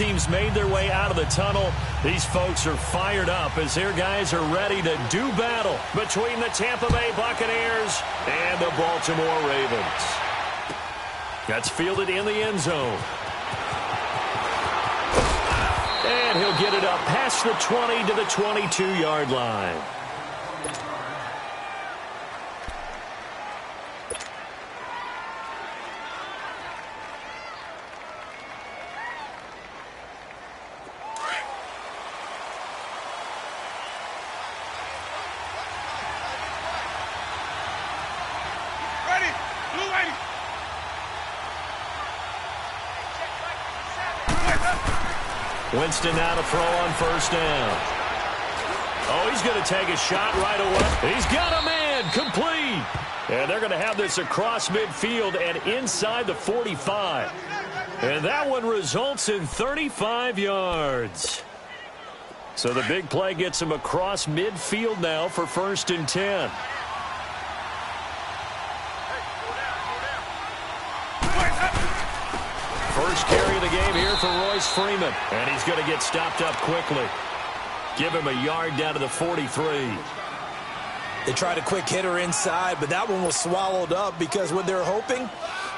team's made their way out of the tunnel. These folks are fired up as their guys are ready to do battle between the Tampa Bay Buccaneers and the Baltimore Ravens. That's fielded in the end zone. And he'll get it up past the 20 to the 22-yard line. Winston now to throw on first down. Oh, he's going to take a shot right away. He's got a man, complete. And they're going to have this across midfield and inside the 45. And that one results in 35 yards. So the big play gets him across midfield now for 1st and 10. First carry of the game here for Royce Freeman. And he's going to get stopped up quickly. Give him a yard down to the 43. They tried a quick hitter inside, but that one was swallowed up because what they're hoping,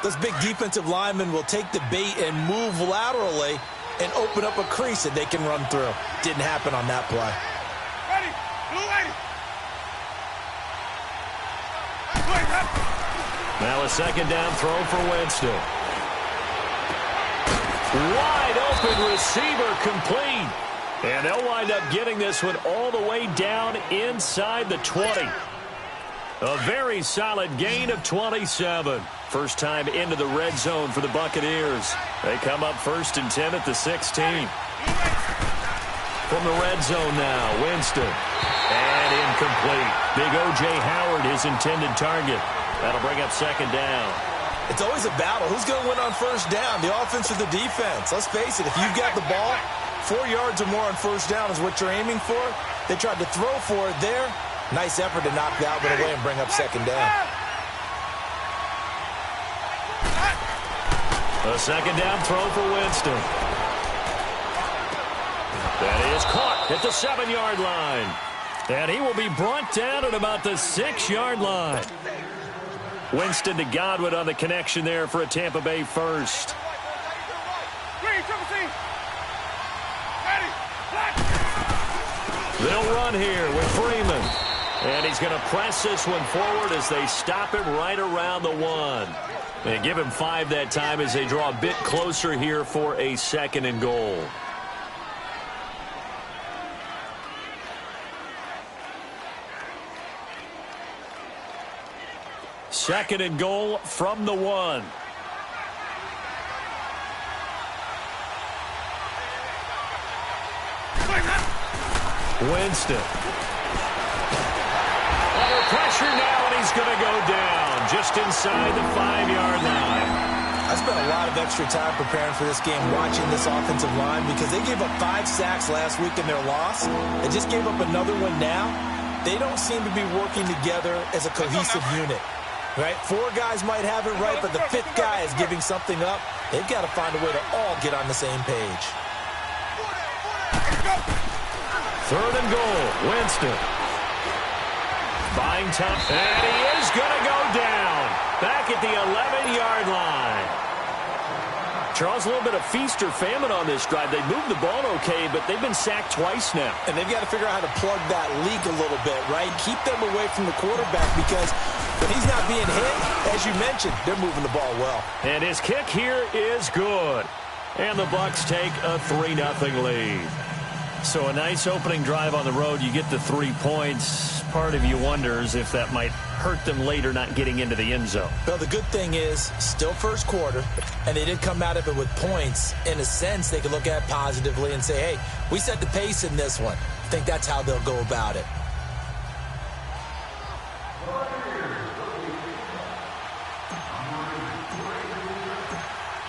those big defensive linemen will take the bait and move laterally and open up a crease that they can run through. Didn't happen on that play. Now a 2nd down throw for Winston. Wide open receiver, complete. And they'll wind up getting this one all the way down inside the 20. A very solid gain of 27. First time into the red zone for the Buccaneers. They come up 1st and 10 at the 16. From the red zone now, Winston. And incomplete. Big O.J. Howard, his intended target. That'll bring up 2nd down. It's always a battle. Who's going to win on first down, the offense or the defense? Let's face it, if you've got the ball, 4 yards or more on first down is what you're aiming for. They tried to throw for it there. Nice effort to knock that one away and bring up 2nd down. A 2nd down throw for Winston. That is caught at the 7-yard line. And he will be brought down at about the 6-yard line. Winston to Godwin on the connection there for a Tampa Bay first. They'll run here with Freeman. And he's going to press this one forward as they stop him right around the 1. And give him 5 that time as they draw a bit closer here for a 2nd and goal. Second and goal from the 1. Winston. Under pressure now, and he's going to go down just inside the 5-yard line. I spent a lot of extra time preparing for this game, watching this offensive line, because they gave up 5 sacks last week in their loss. They just gave up another one now. They don't seem to be working together as a cohesive unit. Right? 4 guys might have it right, but the 5th guy is giving something up. They've got to find a way to all get on the same page. 3rd and goal, Winston. Buying time, and he is going to go down. Back at the 11-yard line. Charles, a little bit of feast or famine on this drive. They moved the ball okay, but they've been sacked twice now. And they've got to figure out how to plug that leak a little bit, right? Keep them away from the quarterback because when he's not being hit, as you mentioned, they're moving the ball well. And his kick here is good. And the Bucs take a 3-0 lead. So a nice opening drive on the road. You get the 3 points. Part of you wonders if that might hurt them later not getting into the end zone. Well, the good thing is, still first quarter, and they did come out of it with points. In a sense, they can look at it positively and say, hey, we set the pace in this one. I think that's how they'll go about it.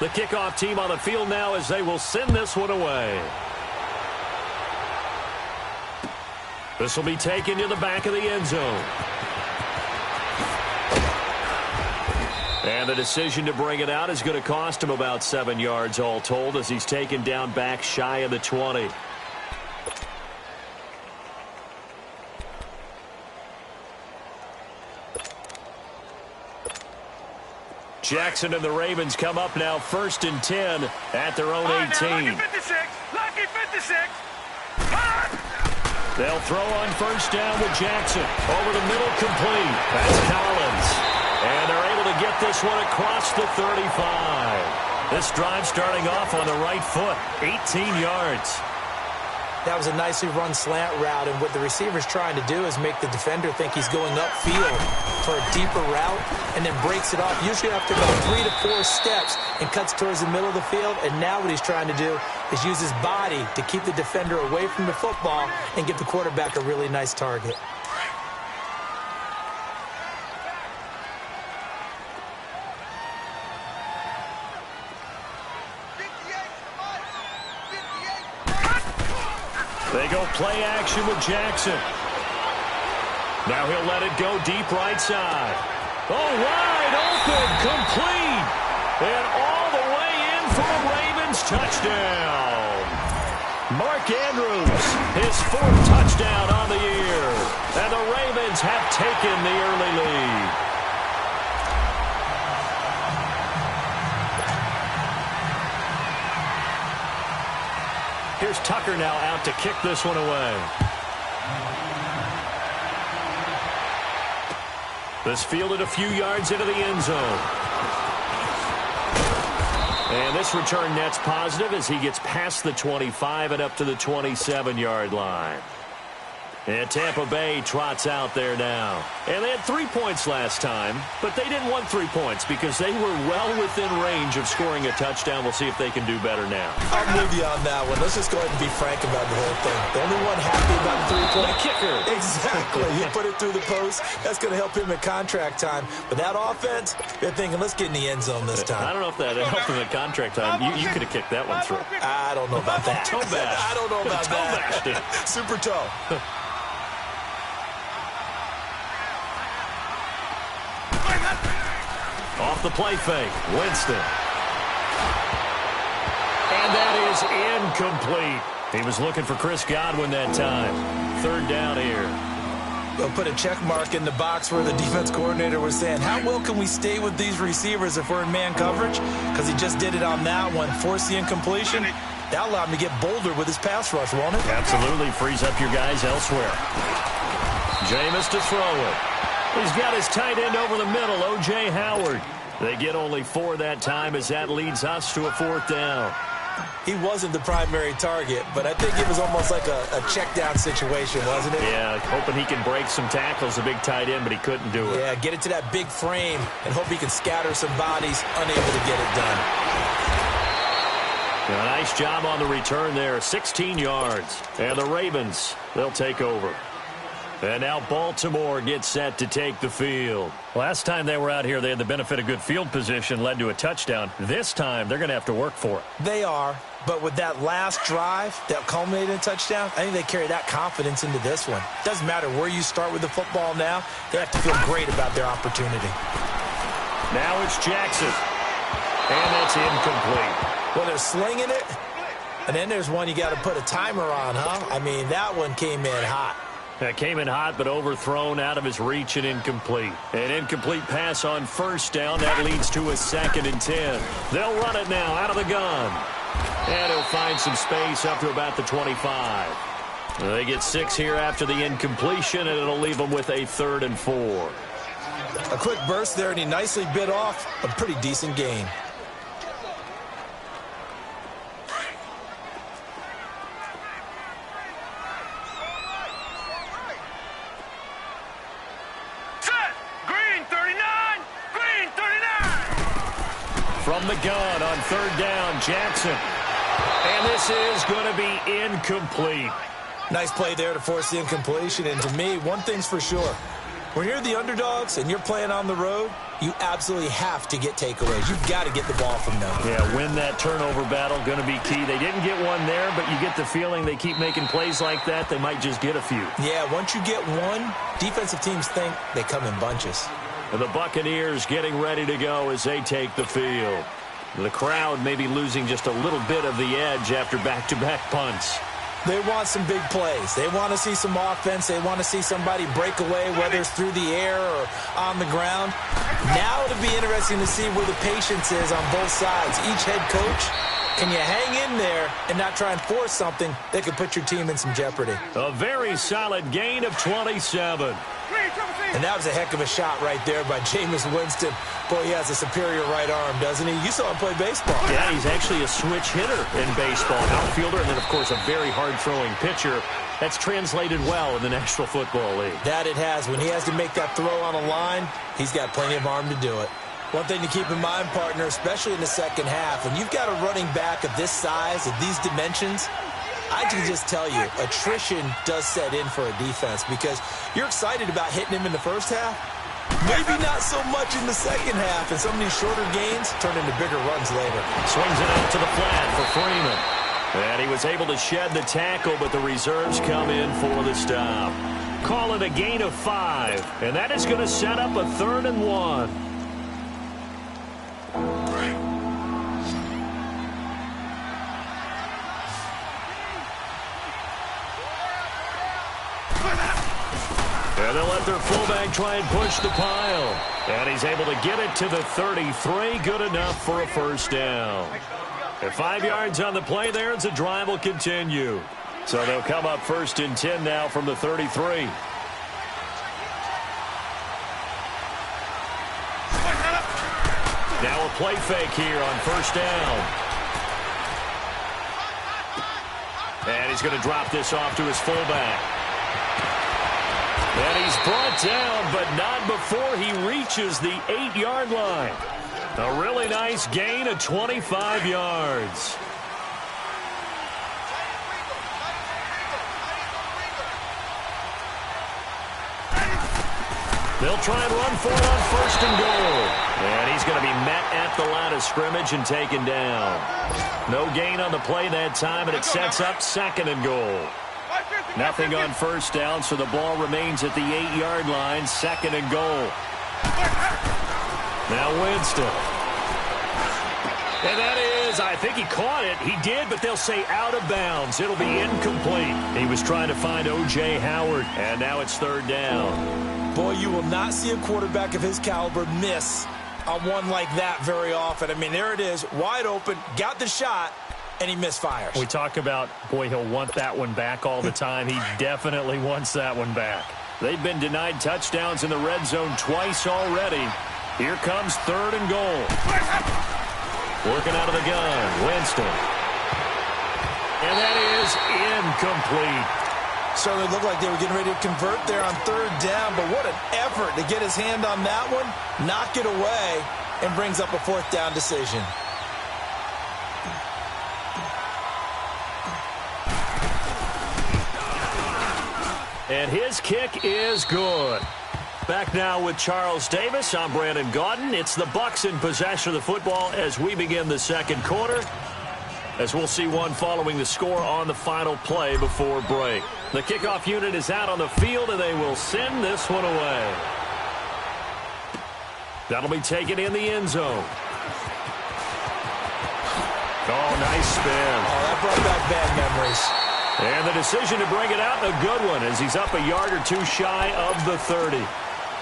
The kickoff team on the field now as they will send this one away. This will be taken to the back of the end zone. And the decision to bring it out is going to cost him about 7 yards all told as he's taken down back shy of the 20. Jackson and the Ravens come up now 1st and 10 at their own 18. Lucky 56. Lucky 56. They'll throw on 1st down with Jackson. Over the middle, complete. That's Collins. And they're able to get this one across the 35. This drive starting off on the right foot. 18 yards. That was a nicely run slant route, and what the receiver's trying to do is make the defender think he's going upfield for a deeper route and then breaks it off, usually after about 3 to 4 steps, and cuts towards the middle of the field. And now what he's trying to do is use his body to keep the defender away from the football and give the quarterback a really nice target. They go play action with Jackson. Now he'll let it go deep right side. Oh, wide open, complete. And all the way in for a Ravens touchdown. Mark Andrews, his 4th touchdown on the year. And the Ravens have taken the early lead. Here's Tucker now out to kick this one away. This fielded a few yards into the end zone. And this return net's positive as he gets past the 25 and up to the 27-yard line. And Tampa Bay trots out there now. And they had 3 points last time, but they didn't want 3 points because they were well within range of scoring a touchdown. We'll see if they can do better now. I'm with you on that one. Let's just go ahead and be frank about the whole thing. The only one happy about the 3-point kicker. Exactly. You put it through the post. That's going to help him in contract time. But that offense, they're thinking, let's get in the end zone this time. I don't know if that helped him in contract time. You could have kicked that one through. I don't know about that. Toe bash. I don't know about that. Super toe. Off the play fake, Winston. And that is incomplete. He was looking for Chris Godwin that time. 3rd down here. They'll put a check mark in the box where the defense coordinator was saying, how well can we stay with these receivers if we're in man coverage? Because he just did it on that one. Force the incompletion. That allowed him to get bolder with his pass rush, won't it? Absolutely. Frees up your guys elsewhere. Jameis to throw it. He's got his tight end over the middle, O.J. Howard. They get only 4 that time as that leads us to a 4th down. He wasn't the primary target, but I think it was almost like a check down situation, wasn't it? Yeah, hoping he can break some tackles, a big tight end, but he couldn't do it. Yeah, get it to that big frame and hope he can scatter some bodies, unable to get it done. Yeah, nice job on the return there, 16 yards. And the Ravens, they'll take over. And now Baltimore gets set to take the field. Last time they were out here, they had the benefit of good field position, led to a touchdown. This time, they're going to have to work for it. They are, but with that last drive that culminated in a touchdown, I think they carry that confidence into this one. Doesn't matter where you start with the football now, they have to feel great about their opportunity. Now it's Jackson. And that's incomplete. Well, they're slinging it, and then there's one you got to put a timer on, huh? I mean, that one came in hot. That came in hot, but overthrown out of his reach and incomplete. An incomplete pass on 1st down. That leads to a 2nd and 10. They'll run it now out of the gun. And he'll find some space up to about the 25. They get 6 here after the incompletion, and it'll leave them with a 3rd and 4. A quick burst there, and he nicely bit off a pretty decent gain. From the gun on 3rd down, Jackson. And this is going to be incomplete. Nice play there to force the incompletion. And to me, one thing's for sure. When you're the underdogs and you're playing on the road, you absolutely have to get takeaways. You've got to get the ball from them. Yeah, win that turnover battle, going to be key. They didn't get one there, but you get the feeling they keep making plays like that, they might just get a few. Yeah, once you get one, defensive teams think they come in bunches. And the Buccaneers getting ready to go as they take the field. The crowd may be losing just a little bit of the edge after back-to-back punts. They want some big plays. They want to see some offense. They want to see somebody break away, whether it's through the air or on the ground. Now it'll be interesting to see where the patience is on both sides. Each head coach, can you hang in there and not try and force something that could put your team in some jeopardy? A very solid gain of 27. And that was a heck of a shot right there by Jameis Winston. Boy, he has a superior right arm, doesn't he? You saw him play baseball. Yeah, he's actually a switch hitter in baseball. Outfielder, and then, of course, a very hard-throwing pitcher. That's translated well in the National Football League. That it has. When he has to make that throw on a line, he's got plenty of arm to do it. One thing to keep in mind, partner, especially in the second half, when you've got a running back of this size, of these dimensions, I can just tell you, attrition does set in for a defense because you're excited about hitting him in the first half. Maybe not so much in the second half, and some of these shorter gains turn into bigger runs later. Swings it out to the flat for Freeman. And he was able to shed the tackle, but the reserves come in for the stop. Call it a gain of 5, and that is going to set up a 3rd and 1. And they'll let their fullback try and push the pile. And he's able to get it to the 33. Good enough for a first down. And 5 yards on the play there as the drive will continue. So they'll come up 1st and 10 now from the 33. Now a play fake here on 1st down. And he's going to drop this off to his fullback. And he's brought down, but not before he reaches the 8-yard line. A really nice gain of 25 yards. They'll try and run for it on 1st and goal. And he's going to be met at the line of scrimmage and taken down. No gain on the play that time, and it sets up 2nd and goal. Nothing on 1st down, so the ball remains at the 8-yard line, 2nd and goal. Now Winston. And that is, I think he caught it. He did, but they'll say out of bounds. It'll be incomplete. He was trying to find O.J. Howard, and now it's 3rd down. Boy, you will not see a quarterback of his caliber miss on one like that very often. I mean, there it is, wide open, got the shot, and he misfires. We talk about, boy, he'll want that one back all the time. He definitely wants that one back. They've been denied touchdowns in the red zone twice already. Here comes 3rd and goal. Working out of the gun, Winston. And that is incomplete. Certainly looked like they were getting ready to convert there on 3rd down, but what an effort to get his hand on that one, knock it away, and brings up a 4th down decision. And his kick is good. Back now with Charles Davis. I'm Brandon Gaudin. It's the Bucs in possession of the football as we begin the 2nd quarter. As we'll see one following the score on the final play before break. The kickoff unit is out on the field, and they will send this one away. That'll be taken in the end zone. Oh, nice spin. Oh, that brought back bad memories. And the decision to bring it out, a good one, as he's up a yard or two shy of the 30.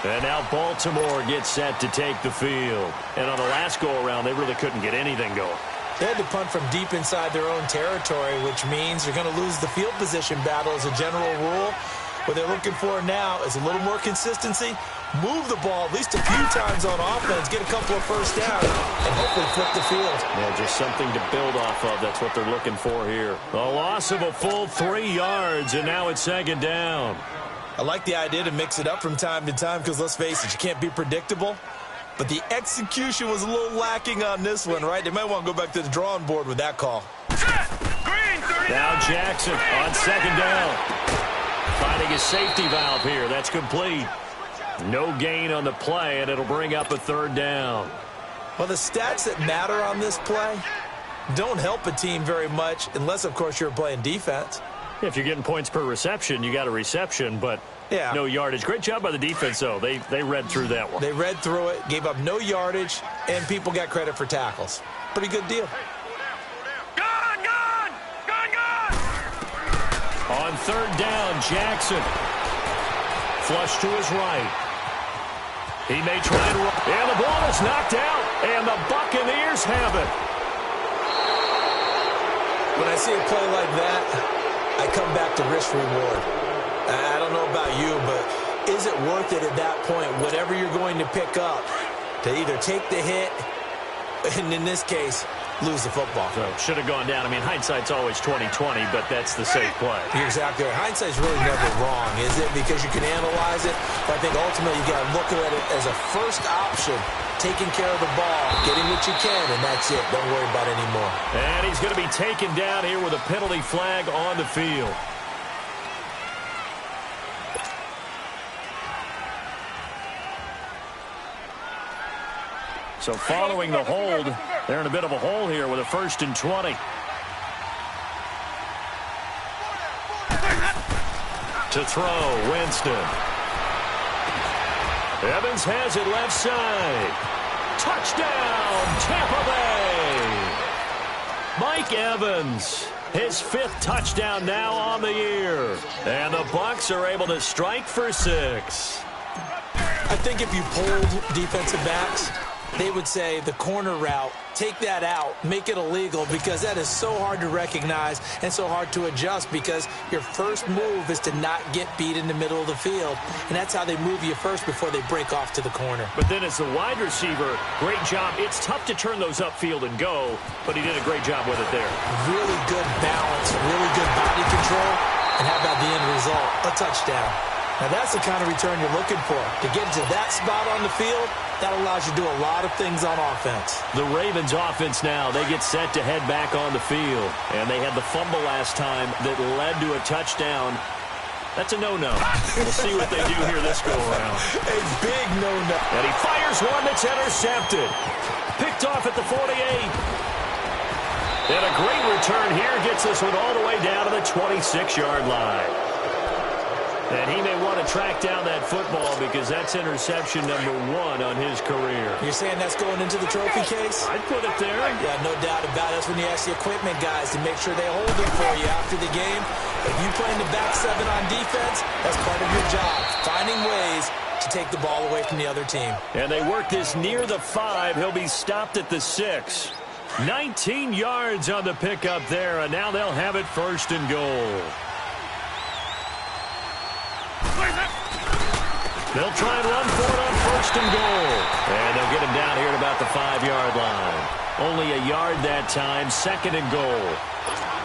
And now Baltimore gets set to take the field. And on the last go-around, they really couldn't get anything going. They had to punt from deep inside their own territory, which means they're going to lose the field position battle as a general rule. What they're looking for now is a little more consistency, move the ball at least a few times on offense, get a couple of first downs, and hopefully flip the field. Yeah, just something to build off of. That's what they're looking for here. A loss of a full 3 yards, and now it's 2nd down. I like the idea to mix it up from time to time because, let's face it, you can't be predictable. But the execution was a little lacking on this one, right? They might want to go back to the drawing board with that call. Now Jackson on 2nd down. Finding a safety valve here. That's complete. No gain on the play, and it'll bring up a 3rd down. Well, the stats that matter on this play don't help a team very much unless, of course, you're playing defense. If you're getting points per reception, you got a reception, but no yardage. Great job by the defense, though. They read through that one. They read through it, gave up no yardage, and people got credit for tackles. Pretty good deal. Gone! On third down, Jackson. Flush to his right. He may try and run. And the ball is knocked out, and the Buccaneers have it. When I see a play like that, I come back to risk reward. I don't know about you, but is it worth it at that point, whatever you're going to pick up, to either take the hit, and in this case, lose the football? So should have gone down. I mean, hindsight's always 20/20, but that's the safe play. You're exactly right. Hindsight's really never wrong, is it? Because you can analyze it, but I think ultimately you got to look at it as a first option, taking care of the ball, getting what you can, and that's it. Don't worry about it anymore. And he's going to be taken down here with a penalty flag on the field. So following the hold, they're in a bit of a hole here with a 1st and 20. To throw, Winston. Evans has it left side. Touchdown, Tampa Bay. Mike Evans, his 5th touchdown now on the year. And the Bucs are able to strike for 6. I think if you polled defensive backs, they would say the corner route, take that out, make it illegal, because that is so hard to recognize and so hard to adjust, because your first move is to not get beat in the middle of the field, and that's how they move you first before they break off to the corner. But then as the wide receiver, great job. It's tough to turn those upfield and go, but he did a great job with it there. Really good balance, really good body control, and how about the end result? A touchdown. Now that's the kind of return you're looking for. To get to that spot on the field, that allows you to do a lot of things on offense. The Ravens offense now, they get set to head back on the field. And they had the fumble last time that led to a touchdown. That's a no-no. We'll see what they do here this go-around. A big no-no. And he fires one that's intercepted. Picked off at the 48. And a great return here gets this one all the way down to the 26-yard line. And he may want to track down that football because that's interception number 1 on his career. You're saying that's going into the trophy case? I'd put it there. Yeah, no doubt about it. That's when you ask the equipment guys to make sure they hold it for you after the game. If you play in the back 7 on defense, that's part of your job, finding ways to take the ball away from the other team. And they work this near the 5. He'll be stopped at the 6. 19 yards on the pickup there, and now they'll have it 1st and goal. They'll try and run for it on 1st and goal. And they'll get him down here at about the 5-yard line. Only a yard that time, 2nd and goal.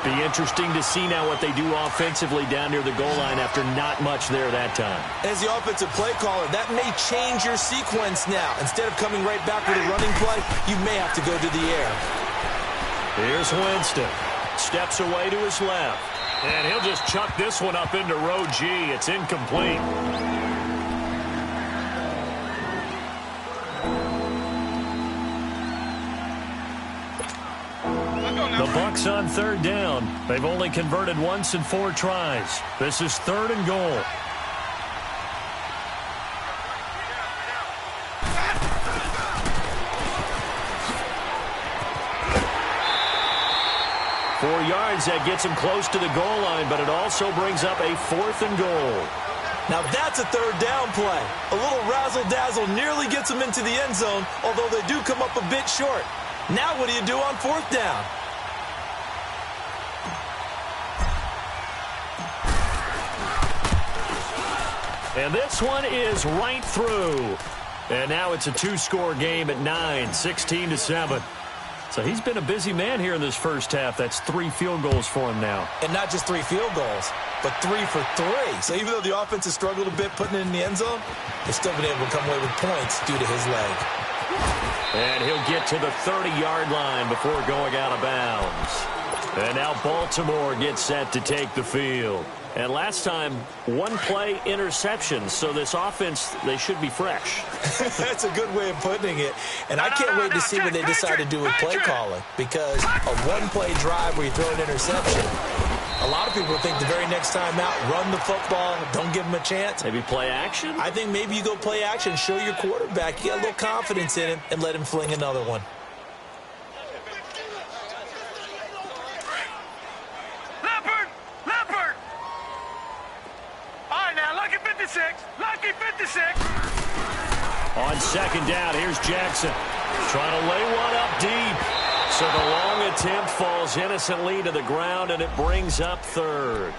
Be interesting to see now what they do offensively down near the goal line after not much there that time. As the offensive play caller, that may change your sequence now. Instead of coming right back with a running play, you may have to go to the air. Here's Winston. Steps away to his left. And he'll just chuck this one up into row G. It's incomplete. The Bucs on 3rd down. They've only converted once in 4 tries. This is 3rd and goal. Four yards, that gets him close to the goal line, but it also brings up a 4th and goal. Now that's a 3rd down play. A little razzle-dazzle nearly gets them into the end zone, although they do come up a bit short. Now what do you do on 4th down? And this one is right through. And now it's a 2-score game at 9, 16-7. So he's been a busy man here in this first half. That's 3 field goals for him now. And not just 3 field goals, but 3 for 3. So even though the offense has struggled a bit putting it in the end zone, they've still been able to come away with points due to his leg. And he'll get to the 30-yard line before going out of bounds. And now Baltimore gets set to take the field. And last time, 1-play interception. So this offense, they should be fresh. That's a good way of putting it. And I can't wait to see what they decide to do with play calling. Because a 1-play drive where you throw an interception, a lot lot of people think the very next time out, run the football, don't give him a chance. Maybe play action? I think maybe you go play action, show your quarterback you got a little confidence in him, and let him fling another one. Leopard! All right, now, lucky 56. Lucky 56. On second down, here's Jackson. Trying to lay one up deep. So the long attempt falls innocently to the ground, and it brings up third.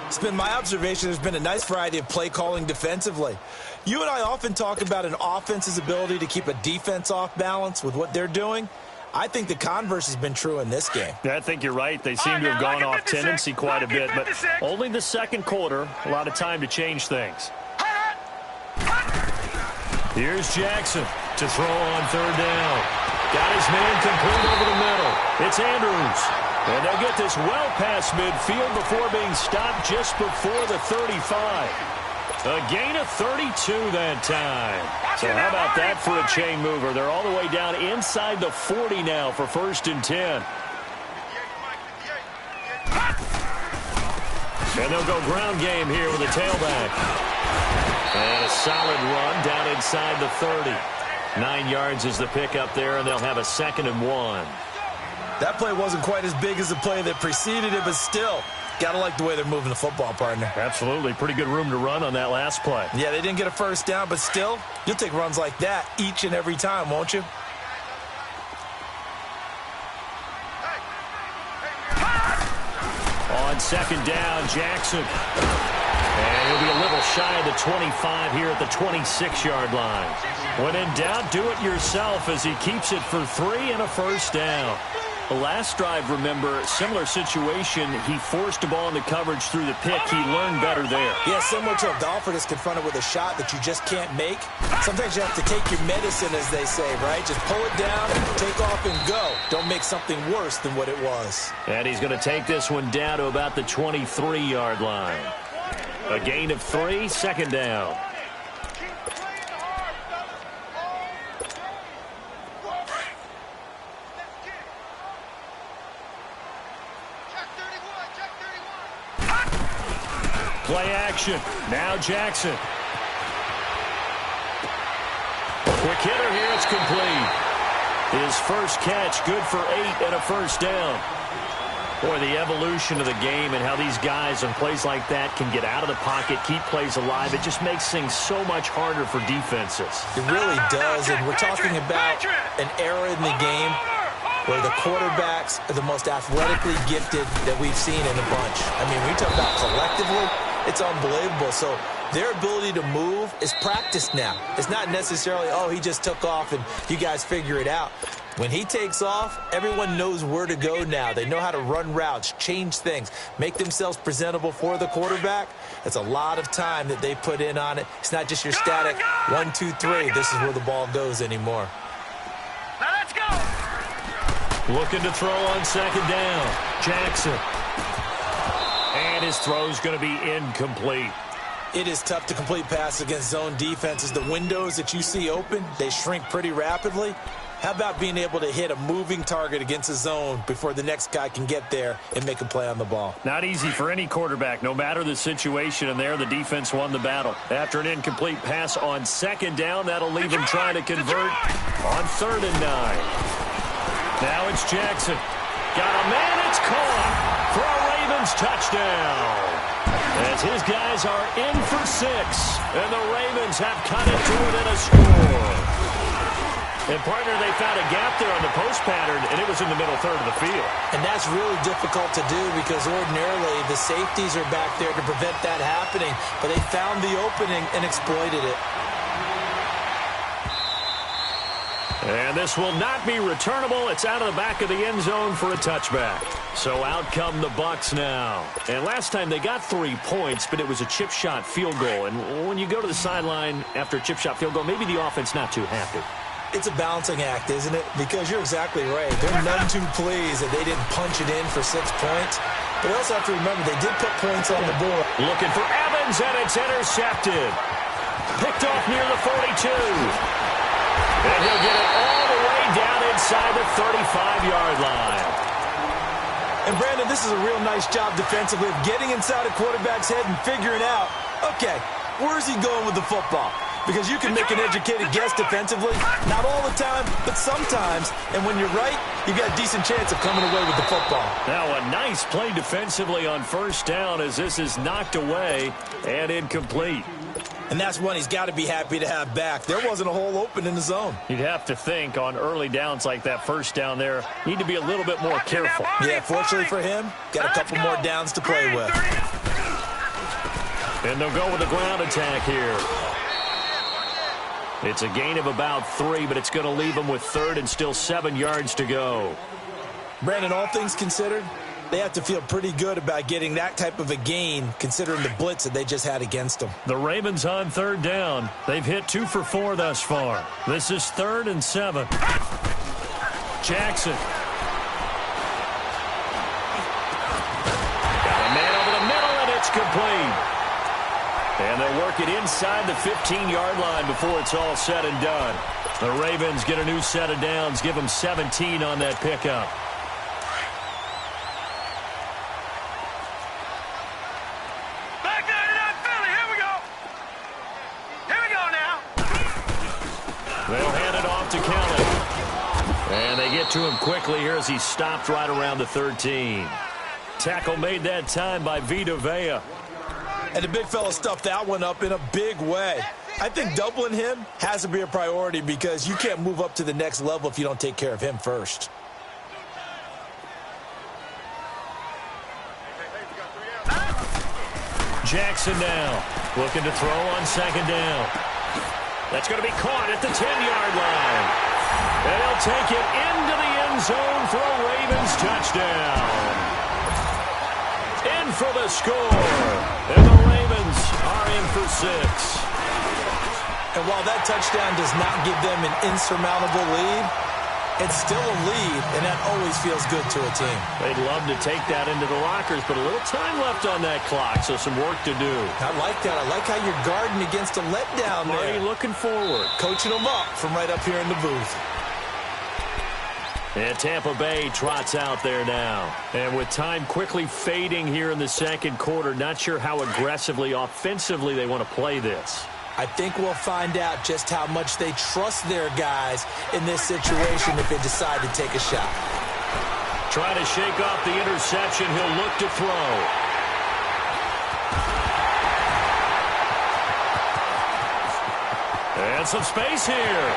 It's been my observation there's been a nice variety of play calling defensively. You and I often talk about an offense's ability to keep a defense off balance with what they're doing. I think the converse has been true in this game. I think you're right. They seem to have gone off tendency quite a bit, but only the second quarter. A lot of time to change things. Here's Jackson to throw on third down. Got his man complete over the middle. It's Andrews. And they'll get this well past midfield before being stopped just before the 35. A gain of 32 that time. So how about that for a chain mover? They're all the way down inside the 40 now for 1st and 10. And they'll go ground game here with a tailback. And a solid run down inside the 30. 9 yards is the pickup there, and they'll have a 2nd and 1. That play wasn't quite as big as the play that preceded it, but still, gotta like the way they're moving the football, partner. Absolutely. Pretty good room to run on that last play. Yeah, they didn't get a first down, but still, you'll take runs like that each and every time, won't you? On second down, Jackson. And he'll be a little shy of the 25 here at the 26-yard line. When in doubt, do it yourself as he keeps it for 3 and a first down. The last drive, remember, similar situation. He forced a ball into coverage through the pick. He learned better there. Yeah, similar to a golfer that's confronted with a shot that you just can't make. Sometimes you have to take your medicine, as they say, right? Just pull it down, take off, and go. Don't make something worse than what it was. And he's going to take this one down to about the 23-yard line. A gain of 3, 2nd down. Play action. Now Jackson. Quick hitter here. It's complete. His first catch, good for 8 and a first down. Boy, the evolution of the game and how these guys on plays like that can get out of the pocket, keep plays alive, it just makes things so much harder for defenses. It really does, and we're talking about an era in the game where the quarterbacks are the most athletically gifted that we've seen in a bunch. I mean, when you talk about collectively, it's unbelievable. So their ability to move is practiced now. It's not necessarily, oh, he just took off and you guys figure it out. When he takes off, everyone knows where to go now. They know how to run routes, change things, make themselves presentable for the quarterback. That's a lot of time that they put in on it. It's not just your static 1, 2, 3. This is where the ball goes anymore. Now let's go. Looking to throw on second down. Jackson. And his throw's going to be incomplete. It is tough to complete passes against zone defenses. The windows that you see open, they shrink pretty rapidly. How about being able to hit a moving target against a zone before the next guy can get there and make a play on the ball? Not easy for any quarterback, no matter the situation, and there the defense won the battle. After an incomplete pass on second down, that'll leave him trying to convert on 3rd and 9. Now it's Jackson. Got a man, it's caught for a Ravens touchdown. As his guys are in for 6, and the Ravens have cut it to it in a score. And, partner, they found a gap there on the post pattern, and it was in the middle third of the field. And that's really difficult to do because ordinarily the safeties are back there to prevent that happening. But they found the opening and exploited it. And this will not be returnable. It's out of the back of the end zone for a touchback. So out come the Bucs now. And last time they got 3 points, but it was a chip shot field goal. And when you go to the sideline after a chip shot field goal, maybe the offense not too happy. It's a balancing act, isn't it? Because you're exactly right. They're none too pleased that they didn't punch it in for 6 points. But you also have to remember they did put points on the board. Looking for Evans, and it's intercepted. Picked off near the 42. And he'll get it all the way down inside the 35-yard line. And, Brandon, this is a real nice job defensively of getting inside a quarterback's head and figuring out, okay, where's he going with the football? Because you can make an educated guess defensively, not all the time, but sometimes. And when you're right, you got a decent chance of coming away with the football. Now a nice play defensively on first down as this is knocked away and incomplete. And that's one he's got to be happy to have back. There wasn't a hole open in the zone. You'd have to think on early downs like that first down there, need to be a little bit more careful. Yeah, fortunately for him, got a couple more downs to play with. And they'll go with the ground attack here. It's a gain of about 3, but it's going to leave them with third and still 7 yards to go. Brandon, all things considered, they have to feel pretty good about getting that type of a gain considering the blitz that they just had against them. The Ravens on third down. They've hit 2 for 4 thus far. This is 3rd and 7. Jackson. Got a man over the middle, and it's complete. And they'll work it inside the 15-yard line before it's all said and done. The Ravens get a new set of downs, give them 17 on that pickup. Back there to that Philly. Here we go. Here we go now. They'll hand it off to Kelly. And they get to him quickly here as he stopped right around the 13. Tackle made that time by Vita Vea. And the big fella stuffed that one up in a big way. I think doubling him has to be a priority because you can't move up to the next level if you don't take care of him first. Jackson now looking to throw on second down. That's going to be caught at the 10-yard line. And he'll take it into the end zone for a Ravens touchdown. In for the score. And the Ravens are in for 6. And while that touchdown does not give them an insurmountable lead, it's still a lead, and that always feels good to a team. They'd love to take that into the lockers, but a little time left on that clock, so some work to do. I like that. I like how you're guarding against a letdown there. Already looking forward. Coaching them up from right up here in the booth. And Tampa Bay trots out there now. And with time quickly fading here in the second quarter, not sure how aggressively, offensively they want to play this. I think we'll find out just how much they trust their guys in this situation if they decide to take a shot. Trying to shake off the interception. He'll look to throw. And some space here.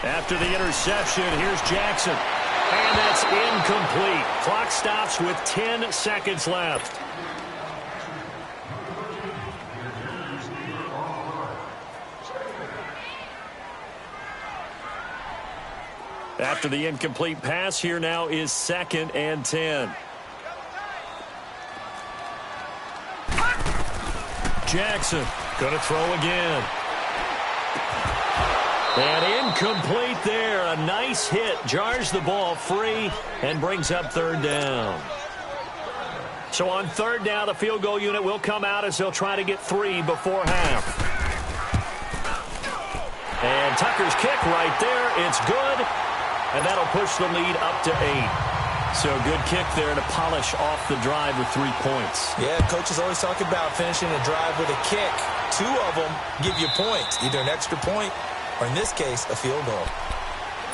After the interception, here's Jackson. And that's incomplete. Clock stops with 10 seconds left. After the incomplete pass, here now is 2nd and 10. Jackson going to throw again. And incomplete there. A nice hit. Jars the ball free and brings up 3rd down. So on 3rd down, the field goal unit will come out as they'll try to get 3 before half. And Tucker's kick right there. It's good. And that'll push the lead up to 8. So good kick there to polish off the drive with 3 points. Yeah, coaches always talk about finishing a drive with a kick. 2 of them give you points, either an extra point or in this case, a field goal.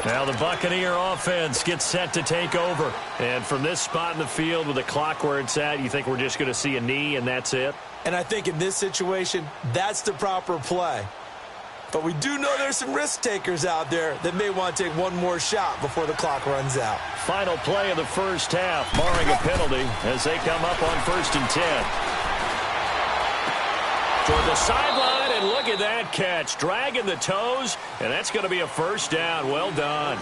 Now the Buccaneer offense gets set to take over. And from this spot in the field with the clock where it's at, you think we're just going to see a knee and that's it? And I think in this situation, that's the proper play. But we do know there's some risk takers out there that may want to take one more shot before the clock runs out. Final play of the first half, barring a penalty, as they come up on 1st and 10. Toward the sideline, and look at that catch. Dragging the toes, and that's going to be a 1st down. Well done.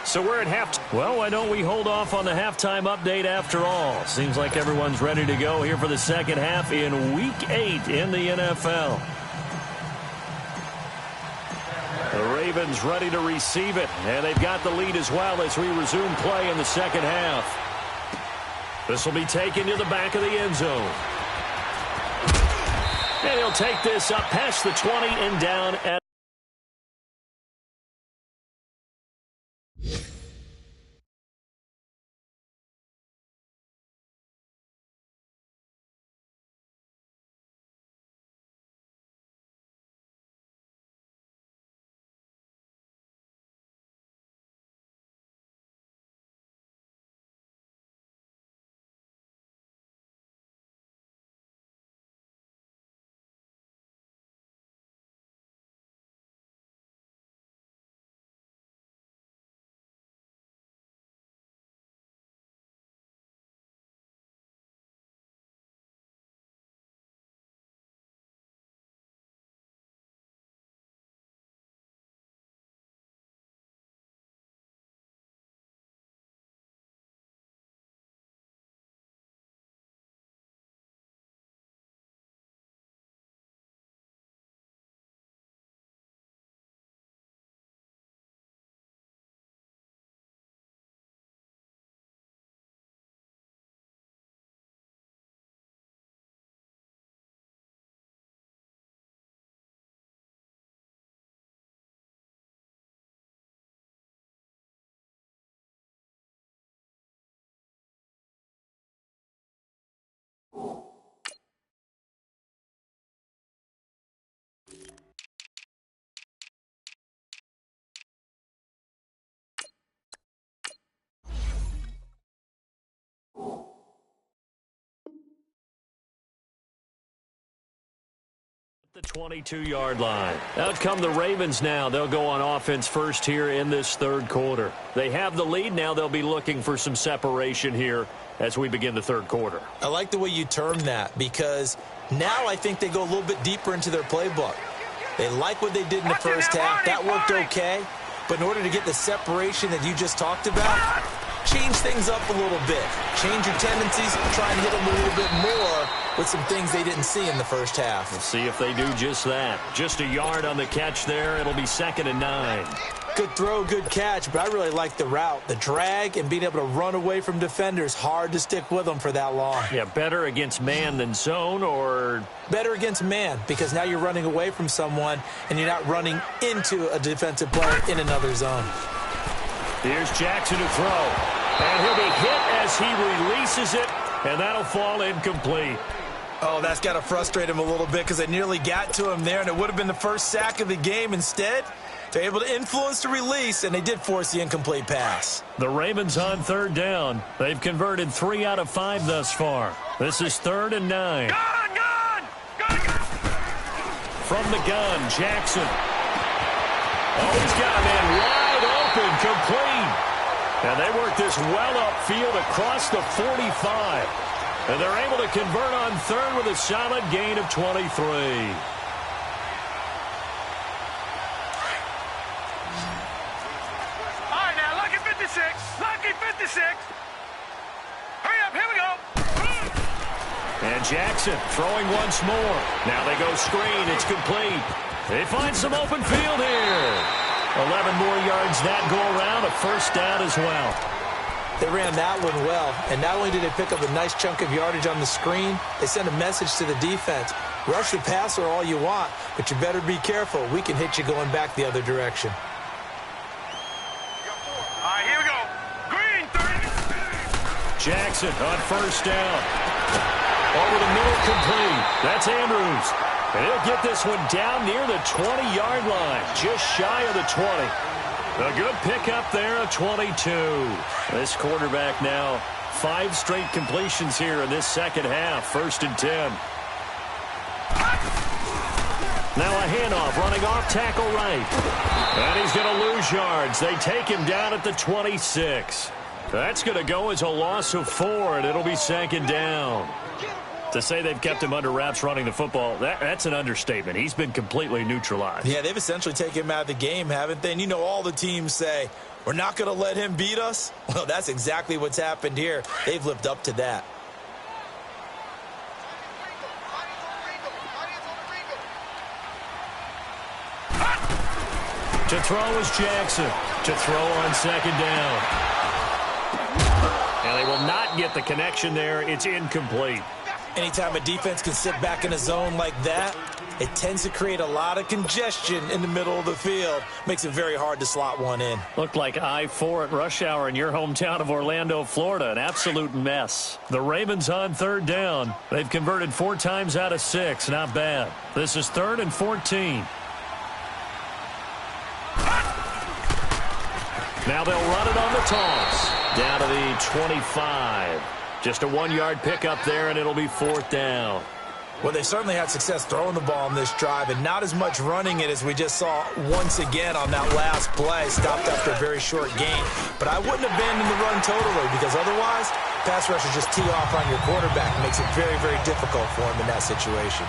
So we're at halftime. Well, why don't we hold off on the halftime update after all? Seems like everyone's ready to go here for the second half in Week 8 in the NFL. The Ravens ready to receive it, and they've got the lead as well as we resume play in the second half. This will be taken to the back of the end zone. And he'll take this up past the 20 and down at the 22-yard line. Out come the Ravens now. They'll go on offense first here in this third quarter. They have the lead. Now they'll be looking for some separation here as we begin the third quarter. I like the way you term that, because now I think they go a little bit deeper into their playbook. They like what they did in the first half. That worked okay. But in order to get the separation that you just talked about, change things up a little bit. Change your tendencies, try and hit them a little bit more with some things they didn't see in the first half. We'll see if they do just that. Just a yard on the catch there. It'll be 2nd and 9. Good throw, good catch, but I really like the route. The drag and being able to run away from defenders, hard to stick with them for that long. Yeah, better against man than zone, or? Better against man, because now you're running away from someone and you're not running into a defensive player in another zone. Here's Jackson to throw. And he'll be hit as he releases it, and that'll fall incomplete. Oh, that's got to frustrate him a little bit, because they nearly got to him there, and it would have been the first sack of the game. Instead, they're able to influence the release, and they did force the incomplete pass. The Ravens on 3rd down. They've converted 3 out of 5 thus far. This is 3rd and 9. Gun! From the gun, Jackson. Oh, he's got a man wide open, complete. And they work this well upfield across the 45. And they're able to convert on 3rd with a solid gain of 23. All right, now, lucky 56. Lucky 56. Hurry up, here we go. And Jackson throwing once more. Now they go screen. It's complete. They find some open field here. 11 more yards that go around. A first down as well. They ran that one well, and not only did they pick up a nice chunk of yardage on the screen, they sent a message to the defense. Rush the passer all you want, but you better be careful. We can hit you going back the other direction. All right, here we go. Green, 30. Jackson on first down. Over the middle, complete. That's Andrews. And he'll get this one down near the 20-yard line, just shy of the 20. A good pickup there of 22. This quarterback now 5 straight completions here in this second half. 1st and 10. Now a handoff running off tackle right. And he's going to lose yards. They take him down at the 26. That's going to go as a loss of 4, and it'll be 2nd down. To say they've kept him under wraps running the football, that's an understatement. He's been completely neutralized. Yeah, they've essentially taken him out of the game, haven't they? And you know all the teams say, we're not going to let him beat us. Well, that's exactly what's happened here. They've lived up to that. To throw is Jackson. To throw on second down. And they will not get the connection there. It's incomplete. Anytime a defense can sit back in a zone like that, it tends to create a lot of congestion in the middle of the field. Makes it very hard to slot one in. Looked like I-4 at rush hour in your hometown of Orlando, Florida. An absolute mess. The Ravens on third down. They've converted 4 times out of 6. Not bad. This is 3rd and 14. Now they'll run it on the toss. Down to the 25. Just a 1-yard pickup there, and it'll be 4th down. Well, they certainly had success throwing the ball on this drive, and not as much running it as we just saw once again on that last play. Stopped after a very short gain. But I wouldn't abandon the run totally, because otherwise, pass rushers just tee off on your quarterback. It makes it very, very difficult for him in that situation.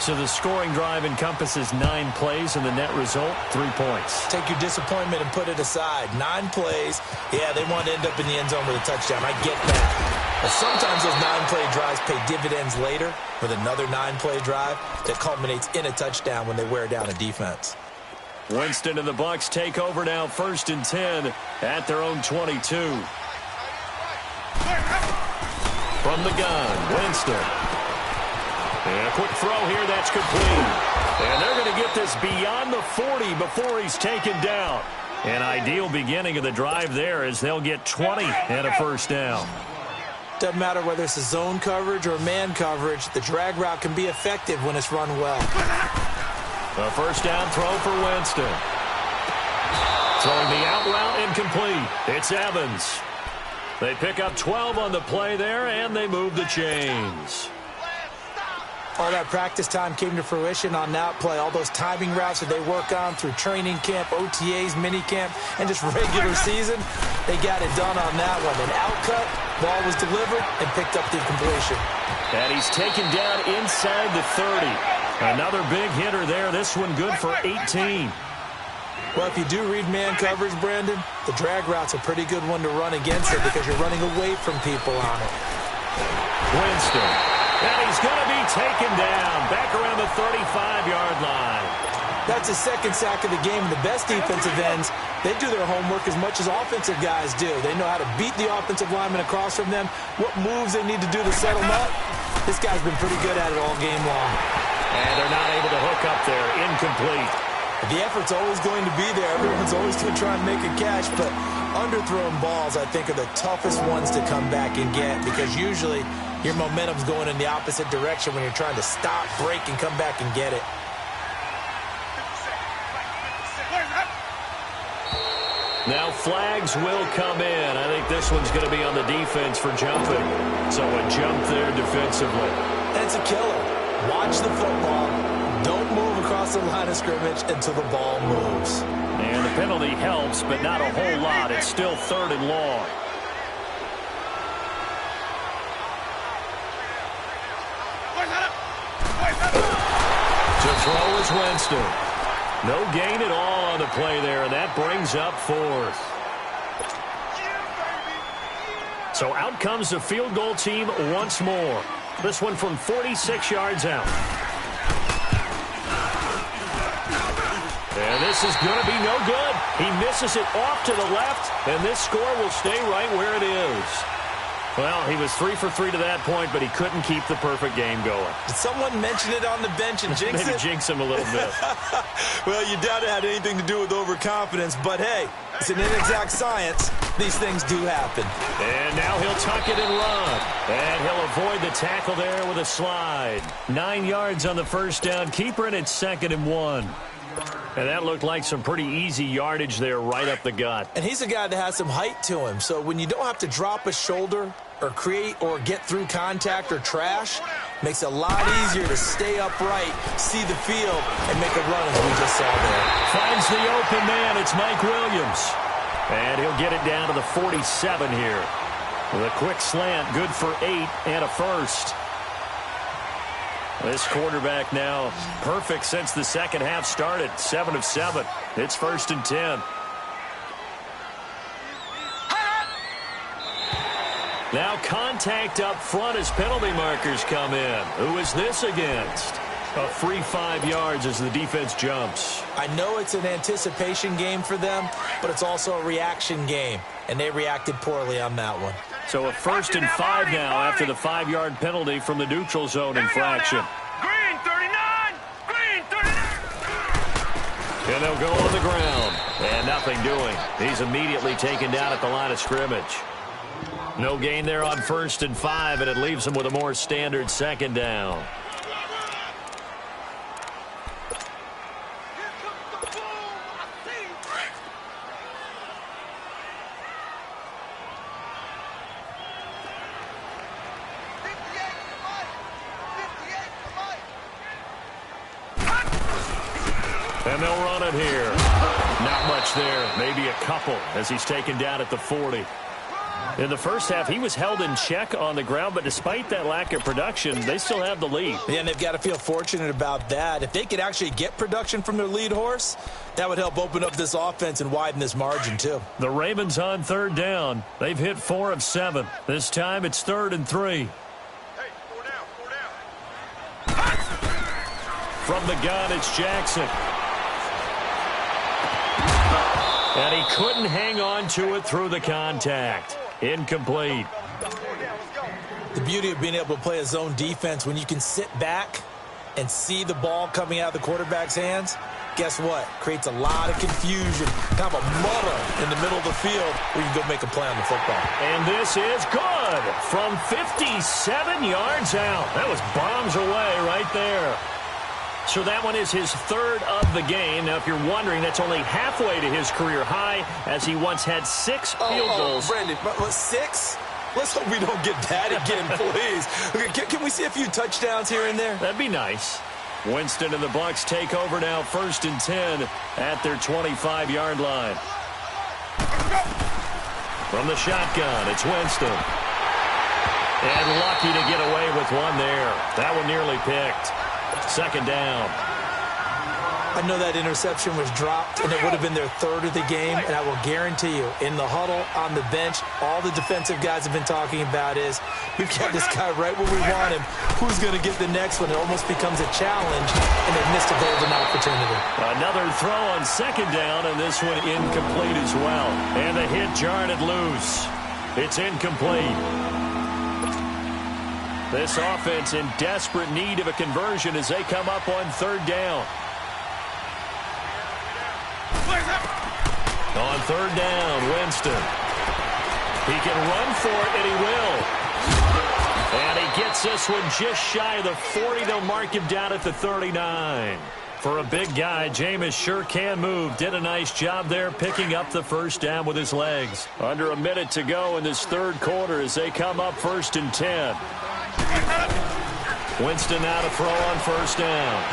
So the scoring drive encompasses 9 plays, and the net result, 3 points. Take your disappointment and put it aside. 9 plays. Yeah, they want to end up in the end zone with a touchdown. I get that. But sometimes those 9-play drives pay dividends later with another 9-play drive that culminates in a touchdown when they wear down a defense. Winston and the Bucs take over now, 1st and 10 at their own 22. From the gun, Winston. And a quick throw here, that's complete. And they're going to get this beyond the 40 before he's taken down. An ideal beginning of the drive there as they'll get 20 and a 1st down. Doesn't matter whether it's a zone coverage or man coverage, the drag route can be effective when it's run well. A 1st down throw for Winston. Throwing the out route incomplete. It's Evans. They pick up 12 on the play there, and they move the chains. All that practice time came to fruition on that play. All those timing routes that they work on through training camp, OTAs, minicamp, and just regular season, they got it done on that one. An outcut, ball was delivered, and picked up the completion. And he's taken down inside the 30. Another big hitter there. This one good for 18. Well, if you do read man coverage, Brandon, the drag route's a pretty good one to run against it because you're running away from people on it. Winston. And he's going to be taken down back around the 35-yard line. That's his 2nd sack of the game. The best defensive ends, they do their homework as much as offensive guys do. They know how to beat the offensive lineman across from them, what moves they need to do to set them up. This guy's been pretty good at it all game long. And they're not able to hook up there. Incomplete. The effort's always going to be there. Everyone's always going to try and make a catch, but underthrown balls, I think, are the toughest ones to come back and get because usually your momentum's going in the opposite direction when you're trying to stop, break, and come back and get it. Now flags will come in. I think this one's going to be on the defense for jumping. So a jump there defensively. And it's a killer. Watch the football. Don't move across the line of scrimmage until the ball moves. And the penalty helps, but not a whole lot. It's still 3rd and long. To throw is Winston. No gain at all on the play there, and that brings up 4th. So out comes the field goal team once more. This one from 46 yards out. And this is going to be no good. He misses it off to the left, and this score will stay right where it is. Well, he was 3 for 3 to that point, but he couldn't keep the perfect game going. Did someone mention it on the bench and jinx it? Maybe jinx him a little bit. Well, you doubt it had anything to do with overconfidence, but hey, it's an inexact science. These things do happen. And now he'll tuck it and run. And he'll avoid the tackle there with a slide. 9 yards on the 1st down. Keeper, and it's 2nd and 1. And that looked like some pretty easy yardage there right up the gut. And he's a guy that has some height to him. So when you don't have to drop a shoulder or create or get through contact or trash, makes it a lot easier to stay upright, see the field, and make a run as we just saw there. Finds the open man. It's Mike Williams. And he'll get it down to the 47 here. With a quick slant, good for 8 and a 1st. This quarterback now perfect since the second half started. 7 of 7. It's 1st and 10. Now contact up front as penalty markers come in. Who is this against? A free 5 yards as the defense jumps. I know it's an anticipation game for them, but it's also a reaction game, and they reacted poorly on that one. So a 1st and 5 now after the 5-yard penalty from the neutral zone infraction. Green 39! Green 39! And they'll go on the ground. And nothing doing. He's immediately taken down at the line of scrimmage. No gain there on 1st and 5, and it leaves them with a more standard 2nd down. And they'll run it here. Not much there. Maybe a couple as he's taken down at the 40. In the first half, he was held in check on the ground, but despite that lack of production, they still have the lead. Yeah, and they've got to feel fortunate about that. If they could actually get production from their lead horse, that would help open up this offense and widen this margin, too. The Ravens on 3rd down. They've hit 4 of 7. This time it's 3rd and 3. Hey, 4 down. From the gun, it's Jackson. And he couldn't hang on to it through the contact. Incomplete. The beauty of being able to play a zone defense when you can sit back and see the ball coming out of the quarterback's hands, guess what? Creates a lot of confusion, kind of a muddle in the middle of the field where you can go make a play on the football. And this is good from 57 yards out. That was bombs away right there. So that one is his 3rd of the game. Now, if you're wondering, that's only halfway to his career high, as he once had 6 field goals. Brandon, but 6? Let's hope we don't get that again, please. Okay, can we see a few touchdowns here and there? That'd be nice. Winston and the Bucs take over now, 1st and 10 at their 25-yard line. From the shotgun, it's Winston. And lucky to get away with one there. That one nearly picked. 2nd down. I know that interception was dropped, and it would have been their 3rd of the game, and I will guarantee you, in the huddle, on the bench, all the defensive guys have been talking about is, we've got this guy right where we want him. Who's going to get the next one? It almost becomes a challenge, and they've missed a golden opportunity. Another throw on 2nd down, and this one incomplete as well. And the hit jarred it loose. It's incomplete. This offense in desperate need of a conversion as they come up on 3rd down. On 3rd down, Winston. He can run for it, and he will. And he gets this one just shy of the 40. They'll mark him down at the 39. For a big guy, Jameis sure can move. Did a nice job there picking up the 1st down with his legs. Under a minute to go in this 3rd quarter as they come up 1st and 10. Winston now to throw on 1st down.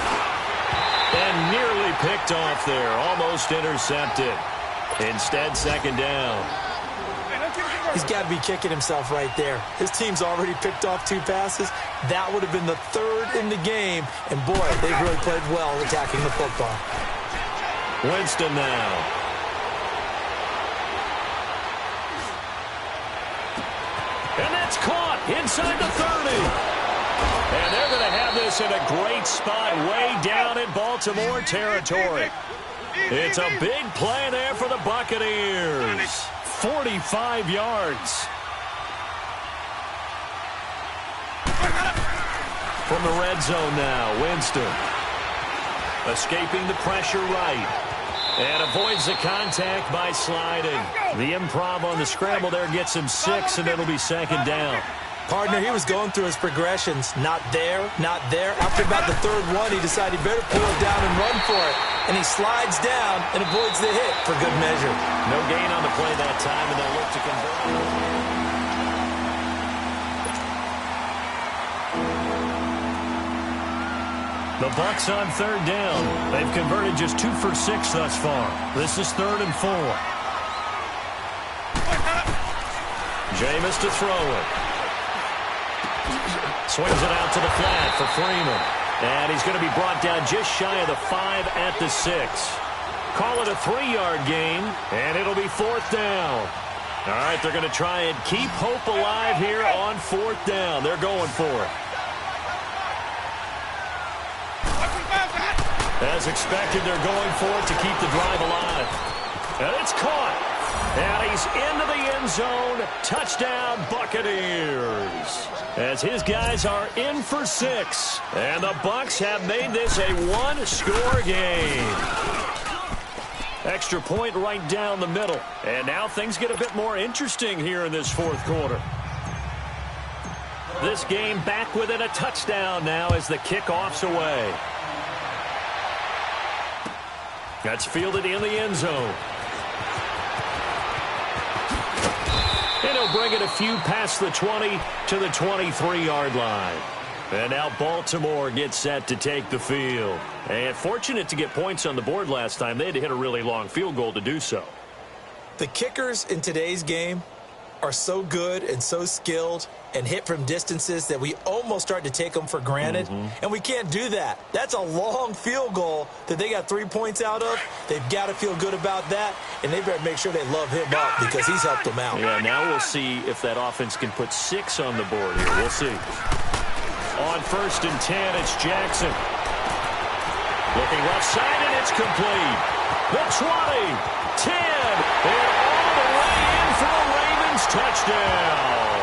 And nearly picked off there. Almost intercepted. Instead, 2nd down. He's got to be kicking himself right there. His team's already picked off 2 passes. That would have been the 3rd in the game. And, boy, they've really played well attacking the football. Winston now. And that's caught inside the 30. And they're going to have this in a great spot way down in Baltimore territory. It's a big play there for the Buccaneers. 45 yards. From the red zone now, Winston. Escaping the pressure right. And avoids the contact by sliding. The improv on the scramble there gets him 6, and it'll be 2nd down. Partner, he was going through his progressions. Not there, not there. After about the 3rd one, he decided he better pull it down and run for it. And he slides down and avoids the hit for good measure. No gain on the play that time, and they'll look to convert. The Bucs on 3rd down. They've converted just 2 for 6 thus far. This is 3rd and 4. Jameis to throw it. Swings it out to the flat for Freeman. And he's going to be brought down just shy of the 5 at the 6. Call it a 3-yard gain, and it'll be 4th down. All right, they're going to try and keep hope alive here on 4th down. They're going for it. As expected, they're going for it to keep the drive alive. And it's caught. And he's into the end zone. Touchdown, Buccaneers. As his guys are in for 6. And the Bucs have made this a one-score game. Extra point right down the middle. And now things get a bit more interesting here in this fourth quarter. This game back within a touchdown now as the kickoff's away. That's fielded in the end zone. And he'll bring it a few past the 20 to the 23-yard line. And now Baltimore gets set to take the field. And fortunate to get points on the board last time. They had to hit a really long field goal to do so. The kickers in today's game are so good and so skilled and hit from distances that we almost start to take them for granted. And we can't do that. That's a long field goal that they got 3 points out of. They've got to feel good about that, and they better make sure they love him up because he's helped them out. Yeah, now we'll see if that offense can put 6 on the board here. We'll see. On 1st and 10, it's Jackson. Looking left side, and it's complete. The 20, 10, and all the way in for a Ravens touchdown.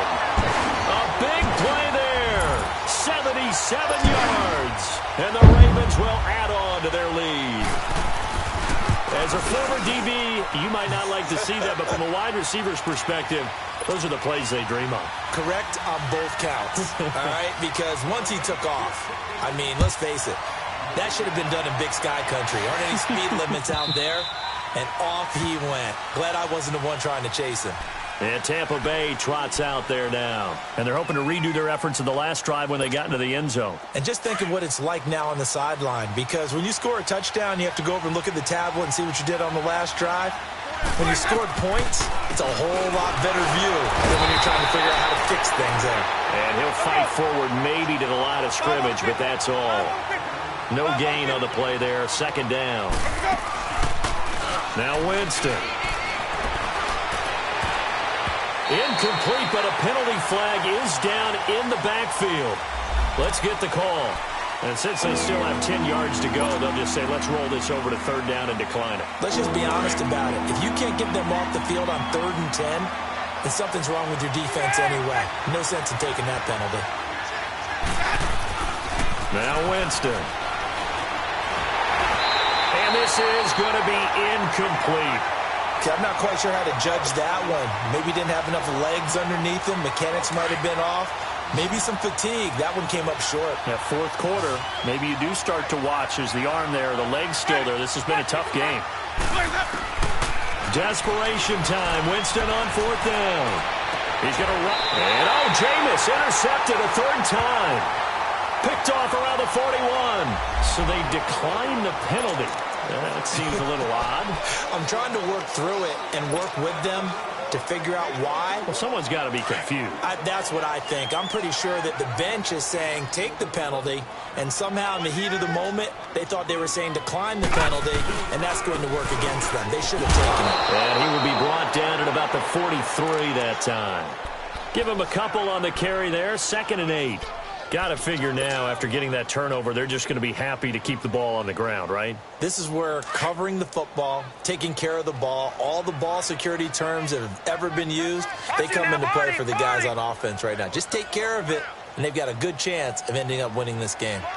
A big play there. 77 yards. And the Ravens will add on to their lead. As a former DB, you might not like to see that, but from a wide receiver's perspective, those are the plays they dream of. Correct on both counts, all right? Because once he took off, I mean, let's face it, that should have been done in Big Sky Country. Aren't any speed limits out there? And off he went. Glad I wasn't the one trying to chase him. And Tampa Bay trots out there now. And they're hoping to redo their efforts in the last drive when they got into the end zone. And just think of what it's like now on the sideline. Because when you score a touchdown, you have to go over and look at the tablet and see what you did on the last drive. When you scored points, it's a whole lot better view than when you're trying to figure out how to fix things there. And he'll fight forward maybe to the line of scrimmage, but that's all. No gain on the play there. 2nd down. Now Winston. Incomplete, but a penalty flag is down in the backfield. Let's get the call. And since they still have 10 yards to go, they'll just say, let's roll this over to 3rd down and decline it. Let's just be honest about it. If you can't get them off the field on 3rd and 10, then something's wrong with your defense anyway. No sense in taking that penalty. Now Winston. And this is going to be incomplete. Okay, I'm not quite sure how to judge that one. Maybe didn't have enough legs underneath him. Mechanics might have been off. Maybe some fatigue. That one came up short. That 4th quarter, maybe you do start to watch. There's the arm there, the leg's still there. This has been a tough game. Desperation time. Winston on 4th down. He's going to run. And Jameis intercepted a 3rd time. Picked off around the 41. So they decline the penalty. That seems a little odd. I'm trying to work through it and work with them to figure out why. Well, someone's got to be confused. That's what I think. I'm pretty sure that the bench is saying take the penalty, and somehow in the heat of the moment, they thought they were saying decline the penalty, and that's going to work against them. They should have taken it. And he will be brought down at about the 43 that time. Give him a couple on the carry there. 2nd and 8. Got to figure now, after getting that turnover, they're just going to be happy to keep the ball on the ground, right? This is where covering the football, taking care of the ball, all the ball security terms that have ever been used, they come into play for the guys on offense right now. Just take care of it, and they've got a good chance of ending up winning this game. And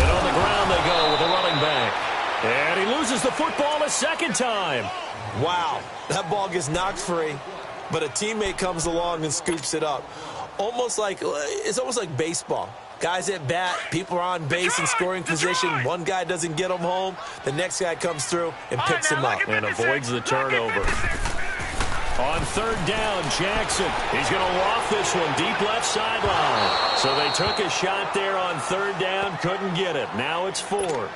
on the ground they go with a running back. And he loses the football a 2nd time. Wow, that ball gets knocked free. But a teammate comes along and scoops it up. It's almost like baseball. Guys at bat, people are on base in scoring position. One guy doesn't get him home. The next guy comes through and picks him up. And avoids the turnover. On 3rd down, Jackson. He's going to loft this one deep left sideline. So they took a shot there on 3rd down, couldn't get it. Now it's 4th.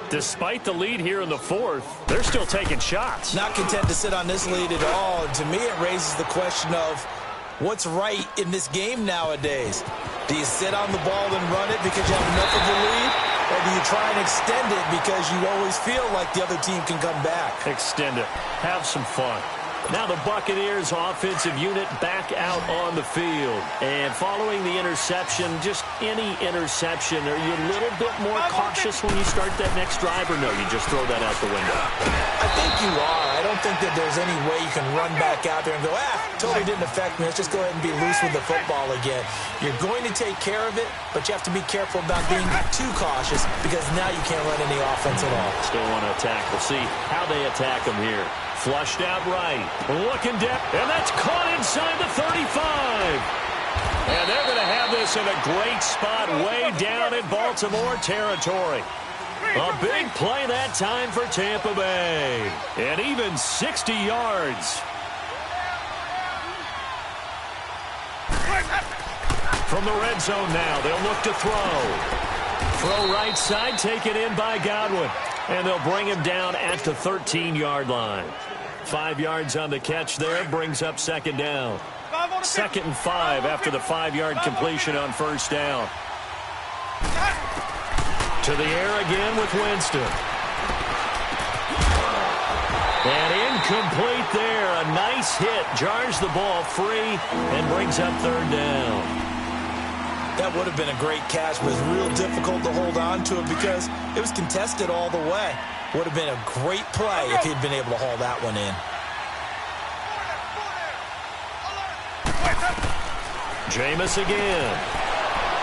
Despite the lead here in the 4th, they're still taking shots. Not content to sit on this lead at all. And to me, it raises the question of what's right in this game nowadays. Do you sit on the ball and run it because you have enough of the lead? Or do you try and extend it because you always feel like the other team can come back? Extend it. Have some fun. Now the Buccaneers offensive unit back out on the field. And following the interception, just any interception, are you a little bit more cautious when you start that next drive, or no, you just throw that out the window? I think you are. I don't think that there's any way you can run back out there and go, totally didn't affect me. Let's just go ahead and be loose with the football again. You're going to take care of it, but you have to be careful about being too cautious because now you can't run any offense at all. Still want to attack. We'll see how they attack them here. Flushed out right. Looking down. And that's caught inside the 35. And they're going to have this in a great spot way down in Baltimore territory. A big play that time for Tampa Bay. And even 60 yards. From the red zone now, they'll look to throw. Throw right side, taken in by Godwin. And they'll bring him down at the 13-yard line. 5 yards on the catch there, brings up second down. 2nd and 5 after the 5-yard completion on first down. To the air again with Winston. And incomplete there. A nice hit. Jars the ball free and brings up third down. That would have been a great catch, but it was real difficult to hold on to it because it was contested all the way. Would have been a great play if he'd been able to haul that one in. Jameis again.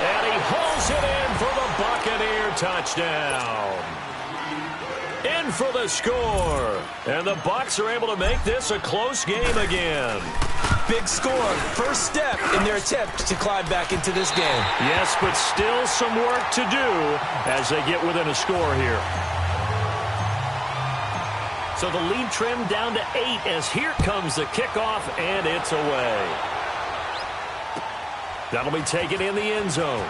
And he hauls it in for the Buccaneer touchdown. In for the score. And the Bucs are able to make this a close game again. Big score. First step in their attempt to climb back into this game. Yes, but still some work to do as they get within a score here. So the lead trimmed down to 8 as here comes the kickoff, and it's away. That'll be taken in the end zone.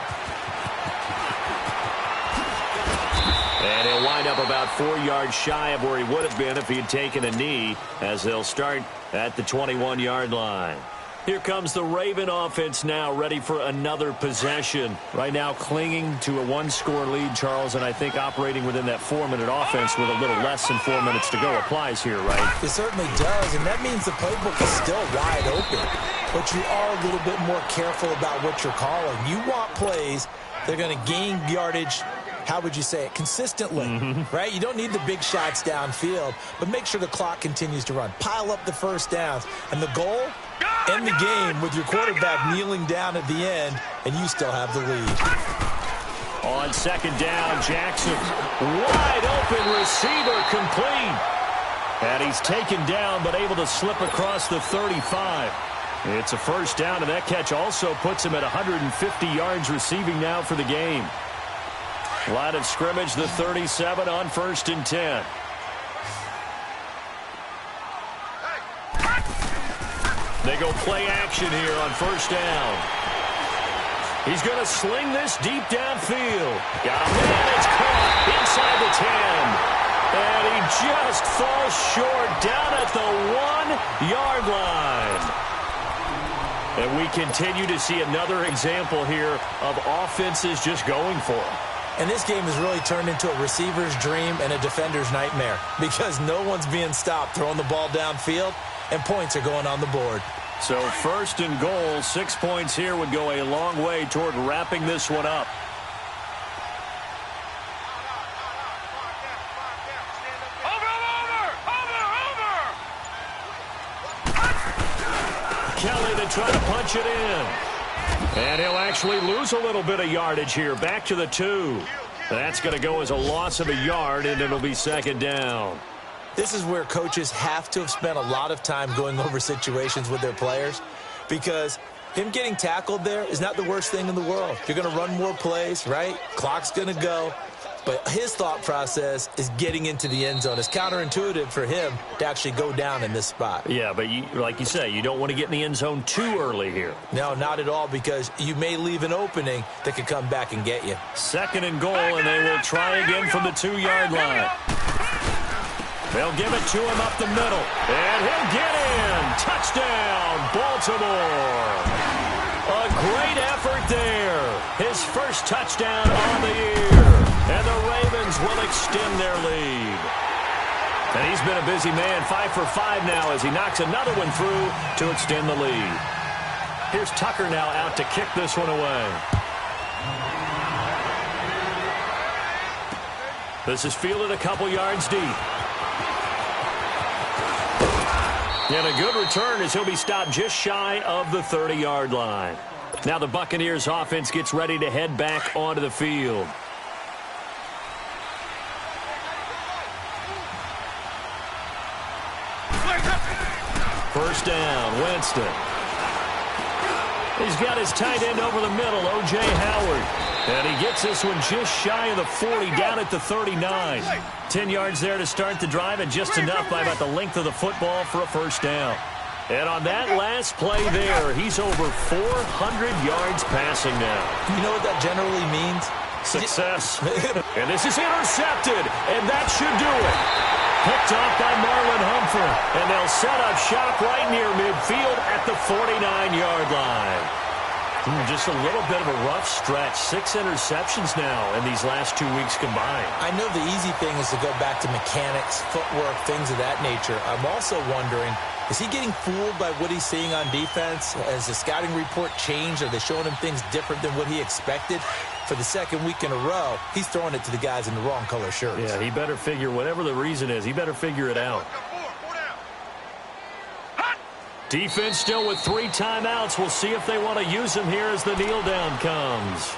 And he'll wind up about 4 yards shy of where he would have been if he had taken a knee, as they'll start at the 21-yard line. Here comes the Raven offense now, ready for another possession. Right now clinging to a 1-score lead, Charles, and I think operating within that 4-minute offense with a little less than 4 minutes to go applies here, right? It certainly does, and that means the playbook is still wide open. But you are a little bit more careful about what you're calling. You want plays that are going to gain yardage, how would you say it, consistently, right? You don't need the big shots downfield, but make sure the clock continues to run. Pile up the first downs. And the goal, end the game with your quarterback kneeling down at the end, and you still have the lead. On second down, Jackson, wide open receiver, complete. And he's taken down, but able to slip across the 35. It's a first down, and that catch also puts him at 150 yards receiving now for the game. Line of scrimmage, the 37 on 1st and 10. They go play action here on first down. He's going to sling this deep downfield. Got a man, it's caught inside the 10. And he just falls short down at the 1-yard line. And we continue to see another example here of offenses just going for it. And this game has really turned into a receiver's dream and a defender's nightmare because no one's being stopped throwing the ball downfield, and points are going on the board. So 1st and goal, 6 points here would go a long way toward wrapping this one up. Kelly to try to punch it in. And he'll actually lose a little bit of yardage here. Back to the 2. That's going to go as a loss of a yard, and it'll be 2nd down. This is where coaches have to have spent a lot of time going over situations with their players because him getting tackled there is not the worst thing in the world. You're going to run more plays, right? Clock's going to go. But his thought process is getting into the end zone. It's counterintuitive for him to actually go down in this spot. Yeah, but like you say, you don't want to get in the end zone too early here. No, not at all, because you may leave an opening that could come back and get you. 2nd and goal, and they will try again from the 2-yard line. They'll give it to him up the middle, and he'll get in. Touchdown, Baltimore. A great effort there. His first touchdown on the year. And the Ravens will extend their lead. And he's been a busy man, 5 for 5 now as he knocks another one through to extend the lead. Here's Tucker now out to kick this one away. This is fielded a couple yards deep. And a good return as he'll be stopped just shy of the 30-yard line. Now the Buccaneers offense gets ready to head back onto the field. First down, Winston. He's got his tight end over the middle, O.J. Howard. And he gets this one just shy of the 40, down at the 39. 10 yards there to start the drive, and just enough by about the length of the football for a first down. And on that last play there, he's over 400 yards passing now. You know what that generally means? Success. And this is intercepted, and that should do it. Picked off by Marlon Humphrey, and they'll set up shop right near midfield at the 49-yard line. Just a little bit of a rough stretch. 6 interceptions now in these last 2 weeks combined. I know the easy thing is to go back to mechanics, footwork, things of that nature. I'm also wondering, is he getting fooled by what he's seeing on defense? Has the scouting report changed? Are they showing him things different than what he expected? For the second week in a row, he's throwing it to the guys in the wrong color shirts. Yeah, he better figure, whatever the reason is, he better figure it out. Defense still with 3 timeouts. We'll see if they want to use them here as the kneel down comes.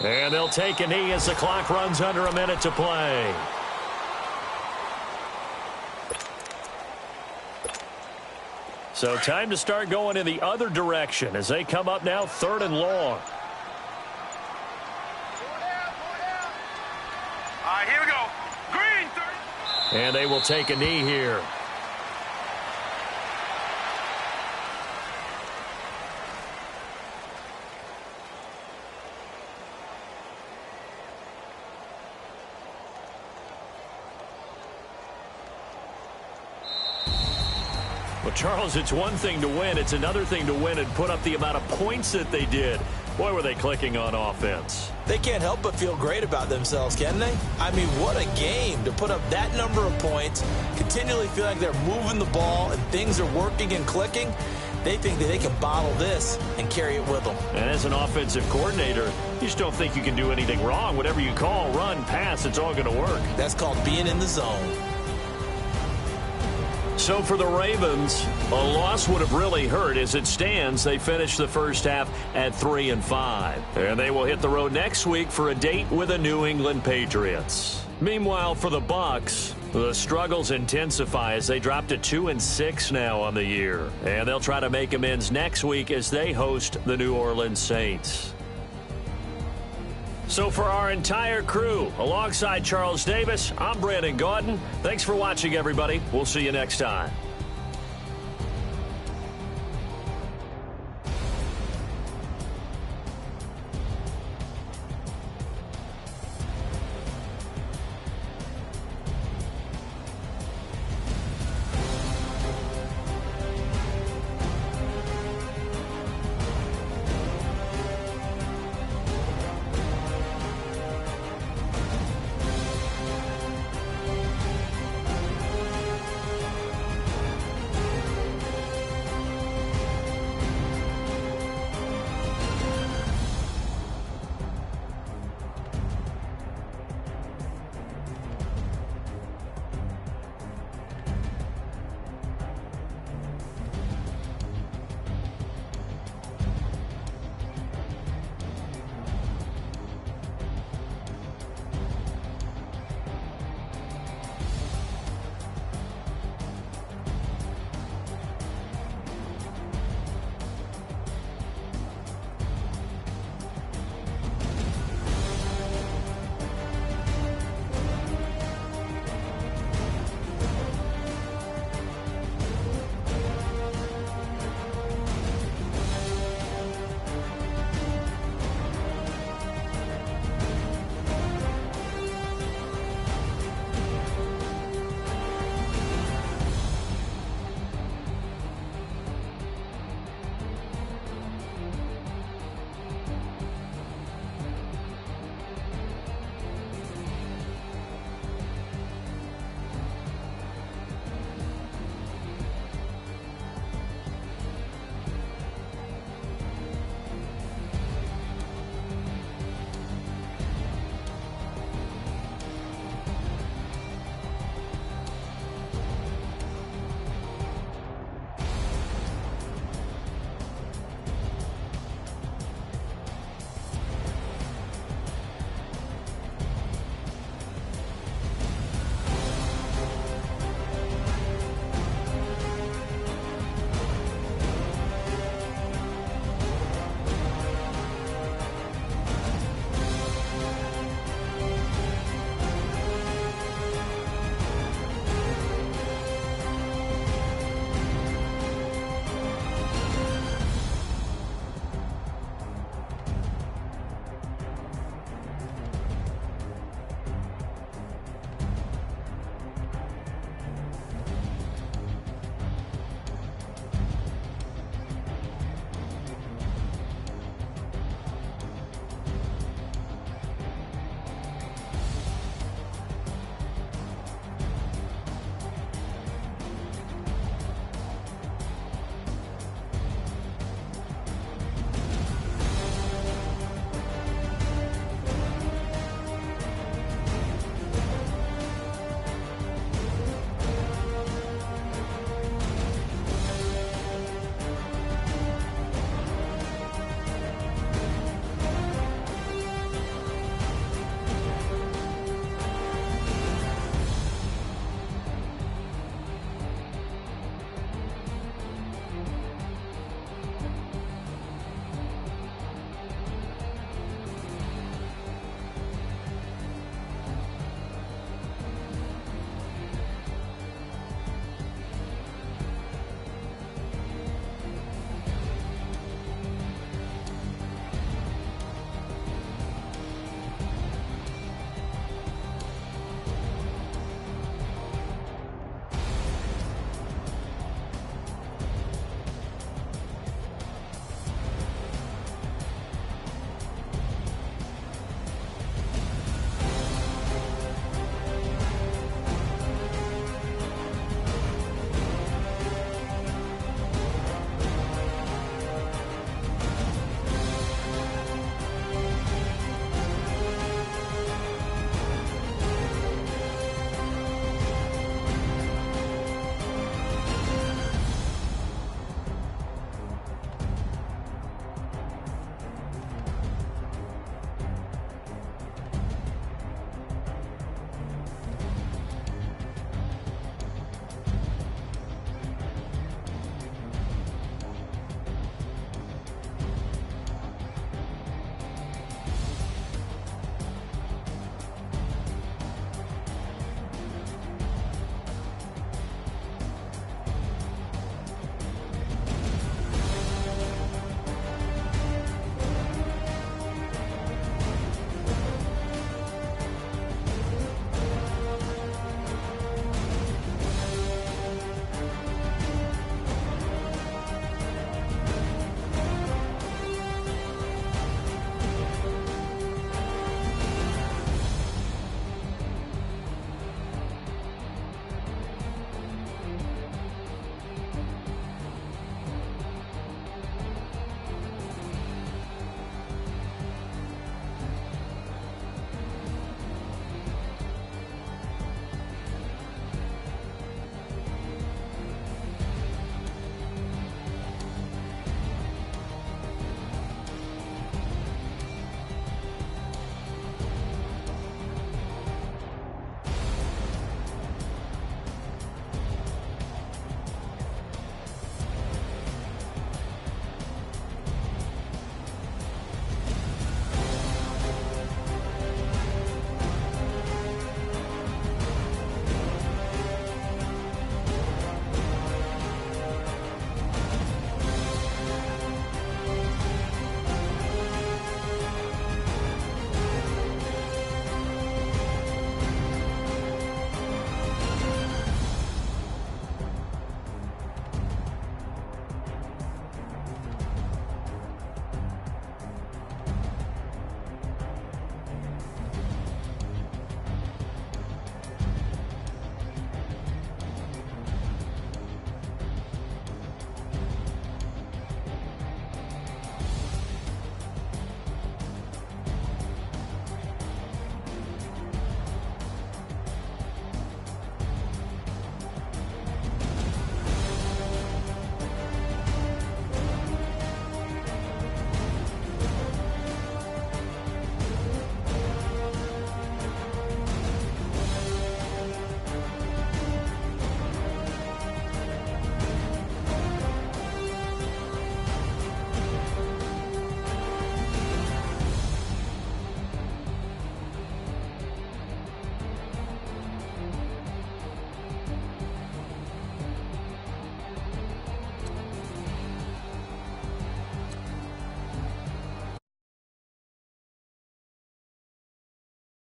And they'll take a knee as the clock runs under a minute to play. So time to start going in the other direction as they come up now 3rd and long. All right, here we go. Green, 30. And they will take a knee here. Well, Charles, it's one thing to win. It's another thing to win and put up the amount of points that they did. Boy, were they clicking on offense. They can't help but feel great about themselves, can they? I mean, what a game to put up that number of points, continually feel like they're moving the ball and things are working and clicking. They think that they can bottle this and carry it with them. And as an offensive coordinator, you just don't think you can do anything wrong. Whatever you call, run, pass, it's all going to work. That's called being in the zone. So for the Ravens, a loss would have really hurt. As it stands, they finished the first half at 3-5. And they will hit the road next week for a date with the New England Patriots. Meanwhile, for the Bucs, the struggles intensify as they drop to 2-6 now on the year. And they'll try to make amends next week as they host the New Orleans Saints. So for our entire crew, alongside Charles Davis, I'm Brandon Gaudin. Thanks for watching, everybody. We'll see you next time.